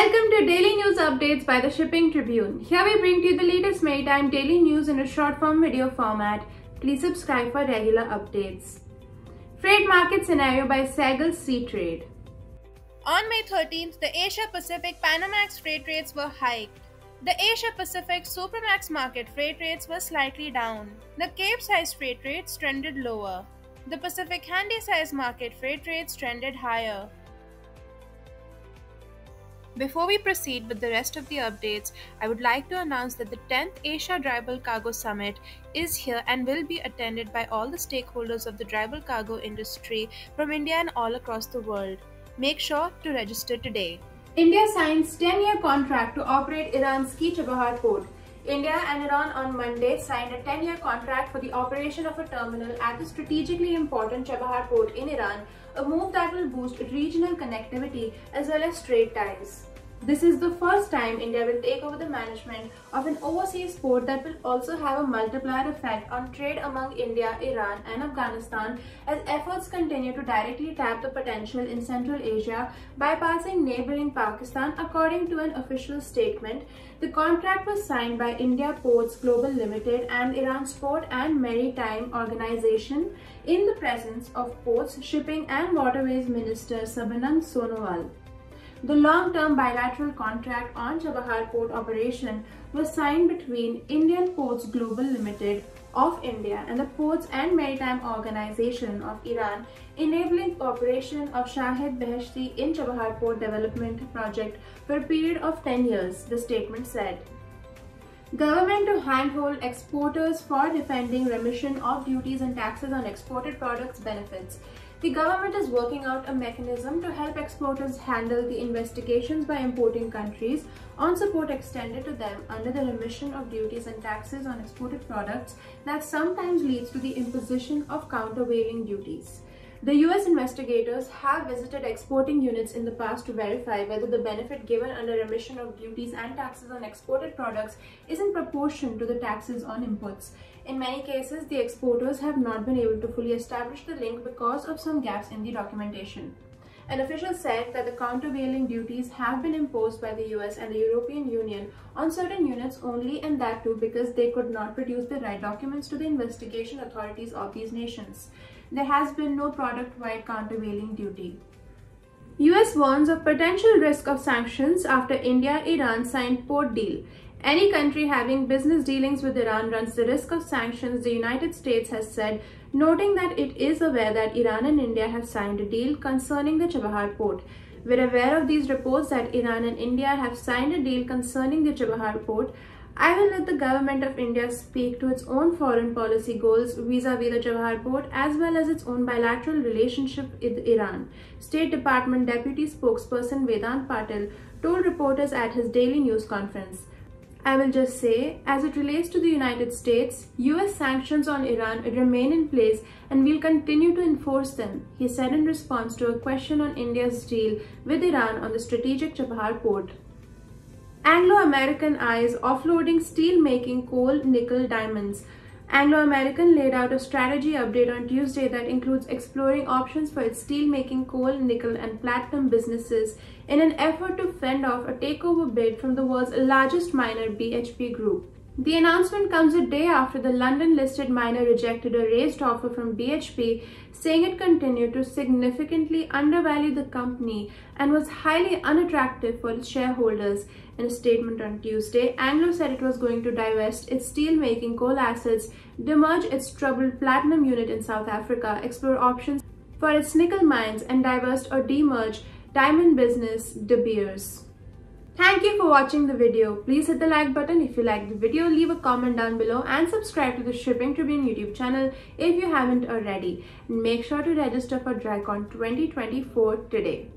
Welcome to Daily News Updates by the Shipping Tribune. Here we bring to you the latest maritime daily news in a short form video format. Please subscribe for regular updates. Freight market scenario by Saigal Seatrade. On May 13th, the Asia-Pacific Panamax freight rates were hiked. The Asia-Pacific Supramax market freight rates were slightly down. The Cape-size freight rates trended lower. The Pacific Handy-size market freight rates trended higher. Before we proceed with the rest of the updates, I would like to announce that the 10th Asia Dry Bulk Cargo Summit is here and will be attended by all the stakeholders of the dry bulk cargo industry from India and all across the world. Make sure to register today. India signs 10-year contract to operate Iran's key Chabahar port. India and Iran on Monday signed a 10-year contract for the operation of a terminal at the strategically important Chabahar port in Iran, a move that will boost regional connectivity as well as trade ties. This is the first time India will take over the management of an overseas port that will also have a multiplier effect on trade among India, Iran and Afghanistan as efforts continue to directly tap the potential in Central Asia, bypassing neighboring Pakistan. According to an official statement, the contract was signed by India Ports Global Limited and Iran's Port and Maritime Organization in the presence of Ports, Shipping and Waterways Minister Sabanand Sonowal. The long-term bilateral contract on Chabahar port operation was signed between Indian Ports Global Limited of India and the Ports and Maritime Organization of Iran, enabling operation of Shahid Beheshti in Chabahar Port Development Project for a period of 10 years, the statement said. Government to handhold exporters for defending remission of duties and taxes on exported products benefits. The government is working out a mechanism to help exporters handle the investigations by importing countries on support extended to them under the remission of duties and taxes on exported products that sometimes leads to the imposition of countervailing duties. The US investigators have visited exporting units in the past to verify whether the benefit given under remission of duties and taxes on exported products is in proportion to the taxes on imports. In many cases, the exporters have not been able to fully establish the link because of some gaps in the documentation. An official said that the countervailing duties have been imposed by the US and the European Union on certain units only, and that too because they could not produce the right documents to the investigation authorities of these nations. There has been no product-wide countervailing duty. US warns of potential risk of sanctions after India-Iran signed port deal. Any country having business dealings with Iran runs the risk of sanctions, the United States has said, noting that it is aware that Iran and India have signed a deal concerning the Chabahar port. We're aware of these reports that Iran and India have signed a deal concerning the Chabahar port. I will let the government of India speak to its own foreign policy goals vis-a-vis the Chabahar port as well as its own bilateral relationship with Iran. State Department Deputy Spokesperson Vedant Patil told reporters at his daily news conference. I will just say, as it relates to the United States, US sanctions on Iran remain in place and we'll continue to enforce them, he said in response to a question on India's deal with Iran on the strategic Chabahar port. Anglo American eyes offloading steel making coal, nickel, diamonds. Anglo American laid out a strategy update on Tuesday that includes exploring options for its steel-making coal, nickel and platinum businesses in an effort to fend off a takeover bid from the world's largest miner, BHP Group. The announcement comes a day after the London-listed miner rejected a raised offer from BHP, saying it continued to significantly undervalue the company and was highly unattractive for its shareholders. In a statement on Tuesday, Anglo said it was going to divest its steel-making coal assets, demerge its troubled platinum unit in South Africa, explore options for its nickel mines, and divest or demerge diamond business De Beers. Thank you for watching the video. Please hit the like button if you liked the video, leave a comment down below and subscribe to the Shipping Tribune YouTube channel if you haven't already. And make sure to register for DryCon 2024 today.